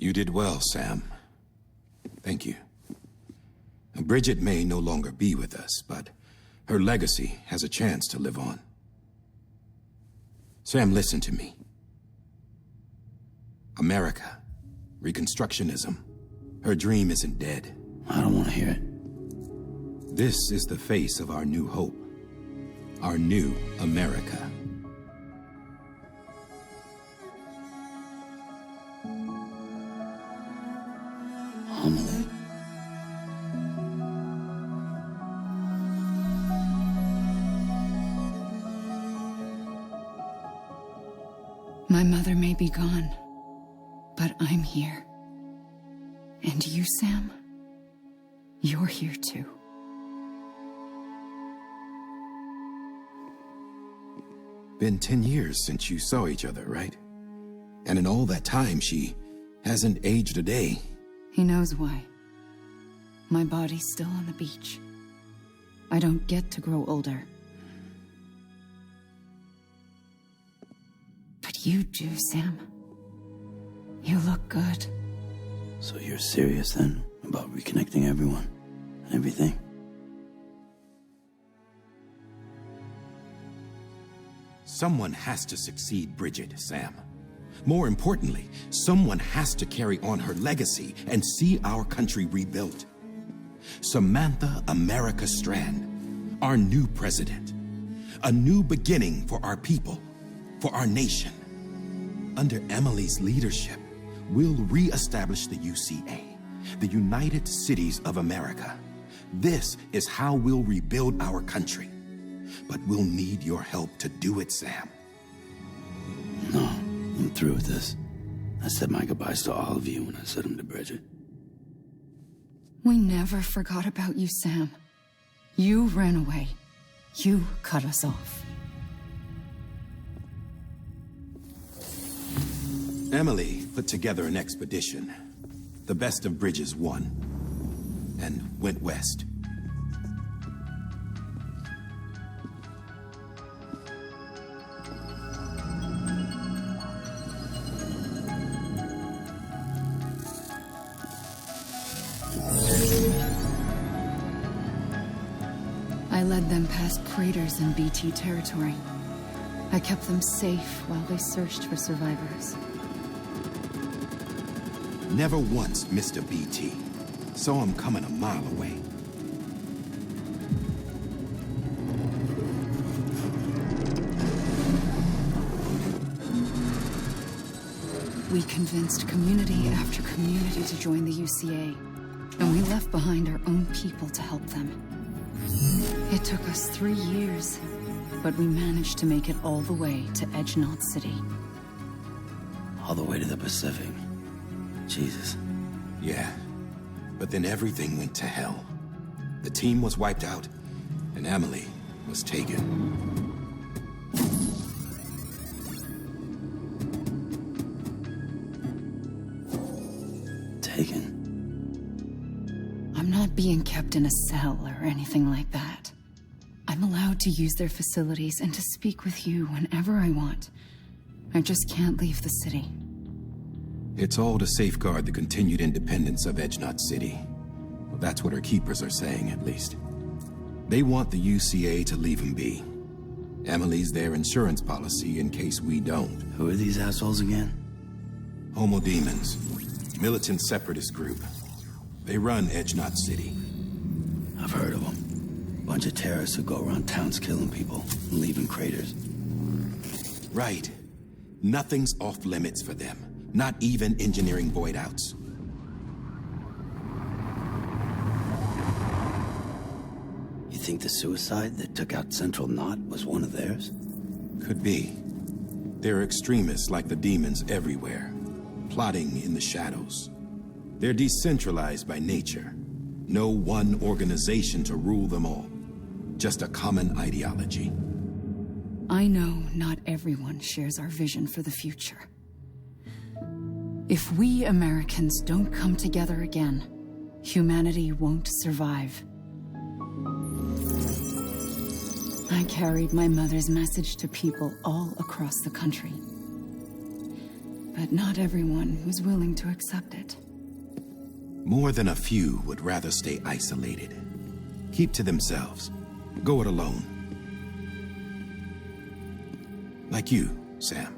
You did well, Sam. Thank you. Bridget may no longer be with us, but her legacy has a chance to live on. Sam, listen to me. America, Reconstructionism, her dream isn't dead. I don't want to hear it. This is the face of our new hope. Our new America. Homily. My mother may be gone, but I'm here. And you, Sam, you're here too. Been 10 years since you saw each other, right? And in all that time, she hasn't aged a day. He knows why. My body's still on the beach. I don't get to grow older. But you do, Sam. You look good. So you're serious then about reconnecting everyone and everything? Someone has to succeed Bridget, Sam. More importantly, someone has to carry on her legacy and see our country rebuilt. Samantha America Strand, our new president. A new beginning for our people, for our nation. Under Emily's leadership, we'll re-establish the UCA, the United Cities of America. This is how we'll rebuild our country. But we'll need your help to do it, Sam. No, I'm through with this. I said my goodbyes to all of you when I said them to Bridget. We never forgot about you, Sam. You ran away. You cut us off. Emily put together an expedition. The best of Bridges won, and went west. I led them past craters in BT territory. I kept them safe while they searched for survivors. Never once missed a BT. Saw him coming a mile away. We convinced community after community to join the UCA, and we left behind our own people to help them. It took us 3 years, but we managed to make it all the way to Edgenot City. All the way to the Pacific. Jesus. Yeah, but then everything went to hell. The team was wiped out, and Emily was taken. Taken? I'm not being kept in a cell or anything like that. I'm allowed to use their facilities and to speak with you whenever I want. I just can't leave the city. It's all to safeguard the continued independence of Edgenot City. Well, that's what our keepers are saying, at least. They want the UCA to leave him be. Emily's their insurance policy in case we don't. Who are these assholes again? Homo Demons, militant separatist group. They run Edgenot City. I've heard of them. Bunch of terrorists who go around towns killing people and leaving craters. Right. Nothing's off limits for them. Not even engineering void outs. You think the suicide that took out Central Knot was one of theirs? Could be. There are extremists like the demons everywhere, plotting in the shadows. They're decentralized by nature. No one organization to rule them all. Just a common ideology. I know not everyone shares our vision for the future. If we Americans don't come together again, humanity won't survive. I carried my mother's message to people all across the country. but not everyone was willing to accept it. More than a few would rather stay isolated. Keep to themselves. Go it alone. Like you, Sam.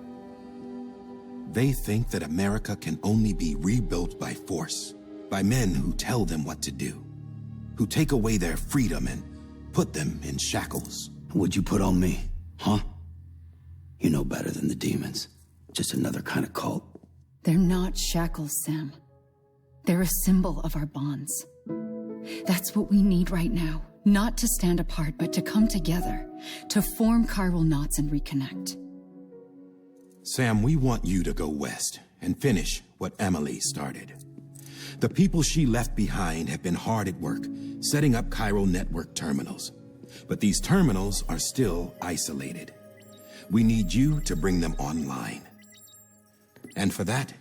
They think that America can only be rebuilt by force, by men who tell them what to do, who take away their freedom and put them in shackles. What'd you put on me, huh? You know better than the demons. Just another kind of cult. They're not shackles, Sam. They're a symbol of our bonds. That's what we need right now. Not to stand apart, but to come together, to form chiral knots and reconnect. Sam, we want you to go west and finish what Emily started. The people she left behind have been hard at work, setting up chiral network terminals. But these terminals are still isolated. We need you to bring them online. And for that,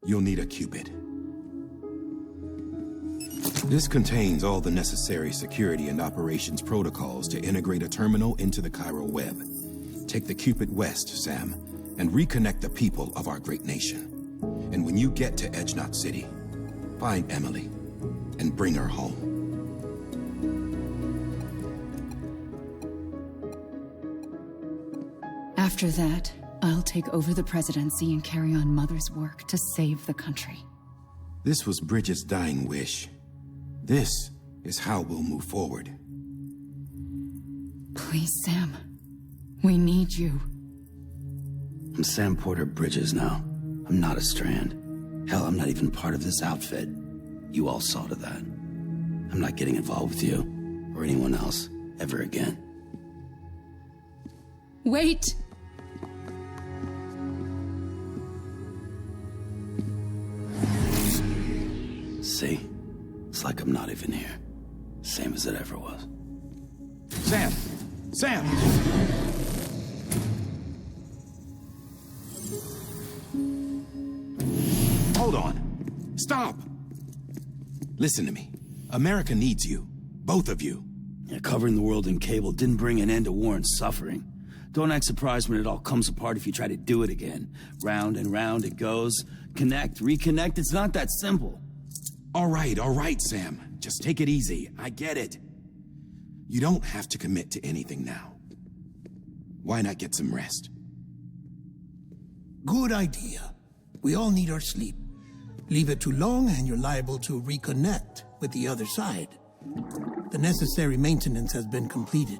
you'll need a Cupid. This contains all the necessary security and operations protocols to integrate a terminal into the chiral web. Take the Cupid west, Sam, and reconnect the people of our great nation. And when you get to Edge Knot City, find Emily and bring her home. After that, I'll take over the presidency and carry on Mother's work to save the country. This was Bridget's dying wish. This is how we'll move forward. Please, Sam. We need you. I'm Sam Porter Bridges now. I'm not a Strand. Hell, I'm not even part of this outfit. You all saw to that. I'm not getting involved with you, or anyone else, ever again. Wait! See? It's like I'm not even here. Same as it ever was. Sam! Sam! Hold on. Stop! Listen to me. America needs you. Both of you. Yeah, covering the world in cable didn't bring an end to war and suffering. Don't act surprised when it all comes apart if you try to do it again. Round and round it goes. Connect, reconnect, it's not that simple. All right, Sam. Just take it easy. I get it. You don't have to commit to anything now. Why not get some rest? Good idea. We all need our sleep. Leave it too long and you're liable to reconnect with the other side. The necessary maintenance has been completed.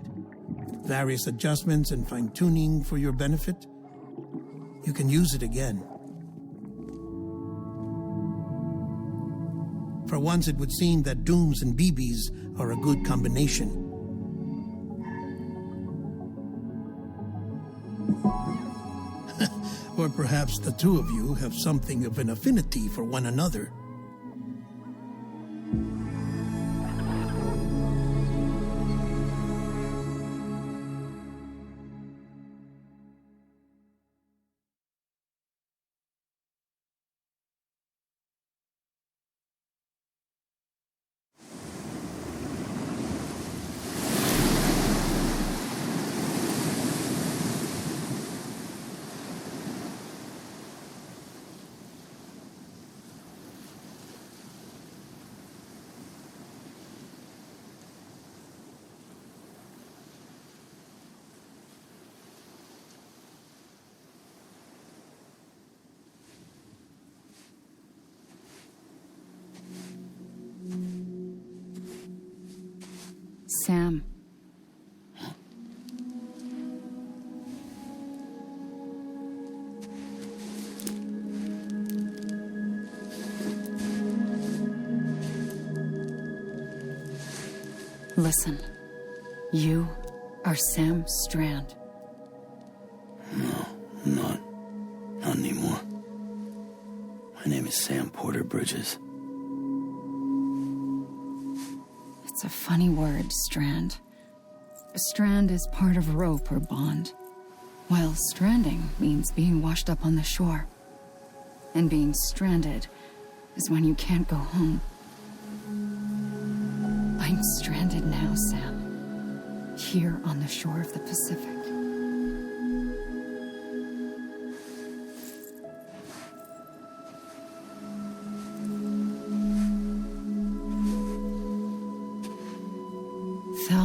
Various adjustments and fine-tuning for your benefit. You can use it again. For once, it would seem that Dooms and BBs are a good combination. Or perhaps the two of you have something of an affinity for one another. Sam. Listen, you are Sam Strand. No, I'm not. Not anymore. My name is Sam Porter Bridges. It's a funny word, strand. A strand is part of rope or bond, while stranding means being washed up on the shore. And being stranded is when you can't go home. I'm stranded now, Sam. Here on the shore of the Pacific.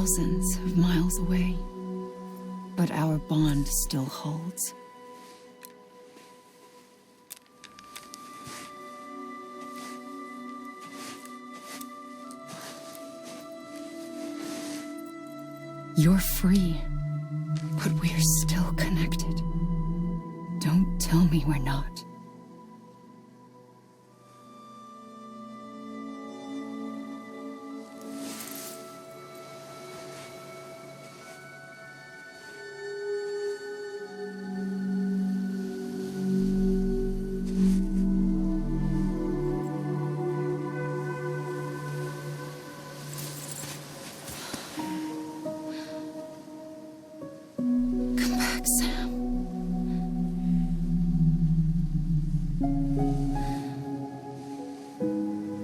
thousands of miles away, but our bond still holds. You're free, but we're still connected. Don't tell me we're not. Come back, Sam.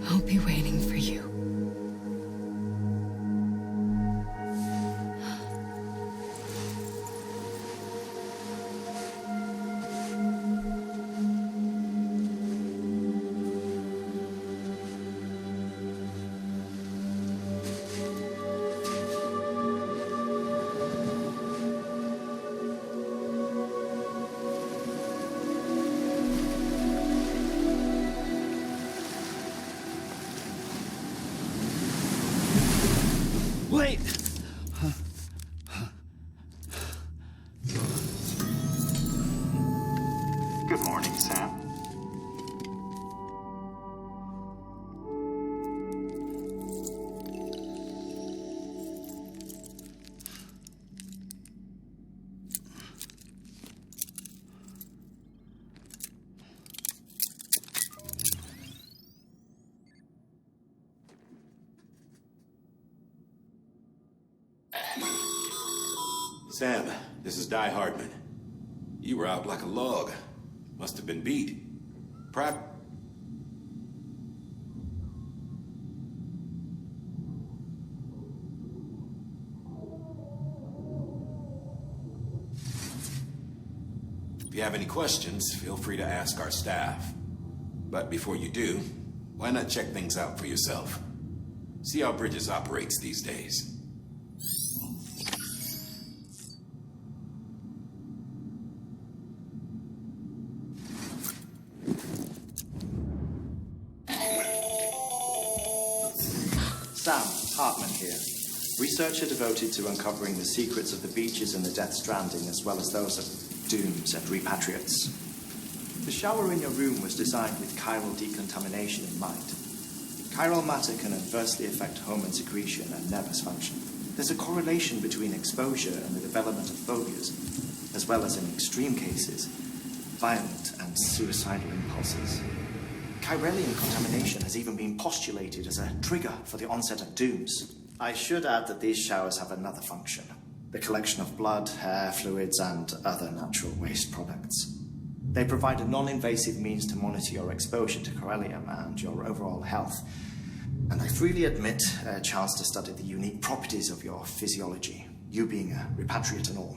I'll be waiting for you. Wait! Good morning, Sam. Sam, this is Di Hardman. You were out like a log. Must have been beat. If you have any questions, feel free to ask our staff. But before you do, why not check things out for yourself? See how Bridges operates these days. Sam Hartman here, researcher devoted to uncovering the secrets of the beaches and the Death Stranding, as well as those of dooms and repatriates. The shower in your room was designed with chiral decontamination in mind. Chiral matter can adversely affect hormone secretion and nervous function. There's a correlation between exposure and the development of phobias, as well as, in extreme cases, violent and suicidal impulses. Chiralian contamination has even been postulated as a trigger for the onset of dooms. I should add that these showers have another function: the collection of blood, hair, fluids, and other natural waste products. They provide a non-invasive means to monitor your exposure to chiralium and your overall health. And I freely admit a chance to study the unique properties of your physiology, you being a repatriate and all.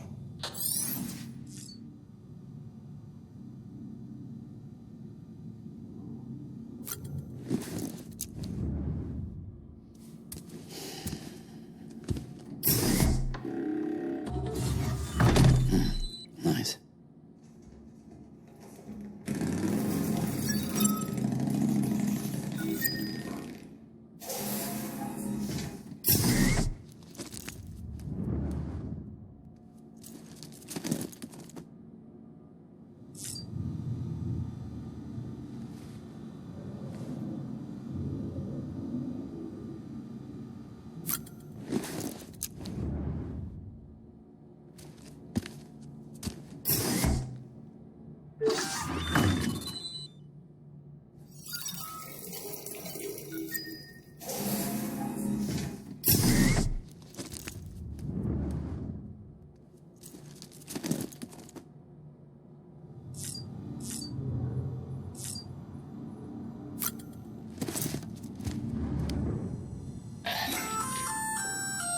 Nice.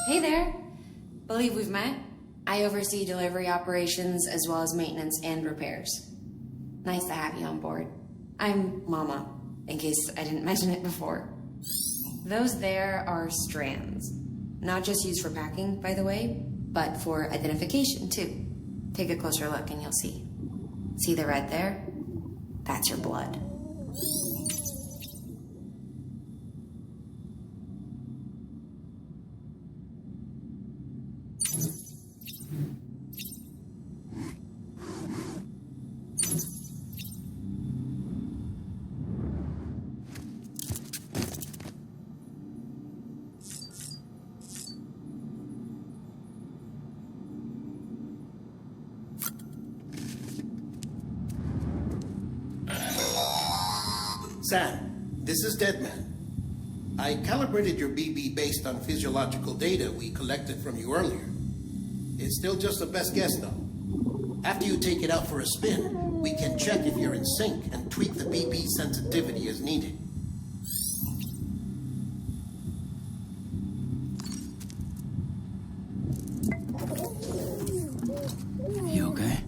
Hey there. Believe we've met. I oversee delivery operations as well as maintenance and repairs. Nice to have you on board. I'm Mama, in case I didn't mention it before. Those there are strands. Not just used for packing, by the way, but for identification, too. Take a closer look and you'll see. See the red there? That's your blood. Sam, this is Deadman. I calibrated your BB based on physiological data we collected from you earlier. It's still just a best guess, though. After you take it out for a spin, we can check if you're in sync and tweak the BB sensitivity as needed. You okay?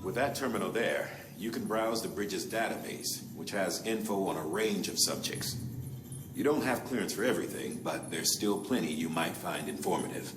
With that terminal there, you can browse the Bridges database, which has info on a range of subjects. You don't have clearance for everything, but there's still plenty you might find informative.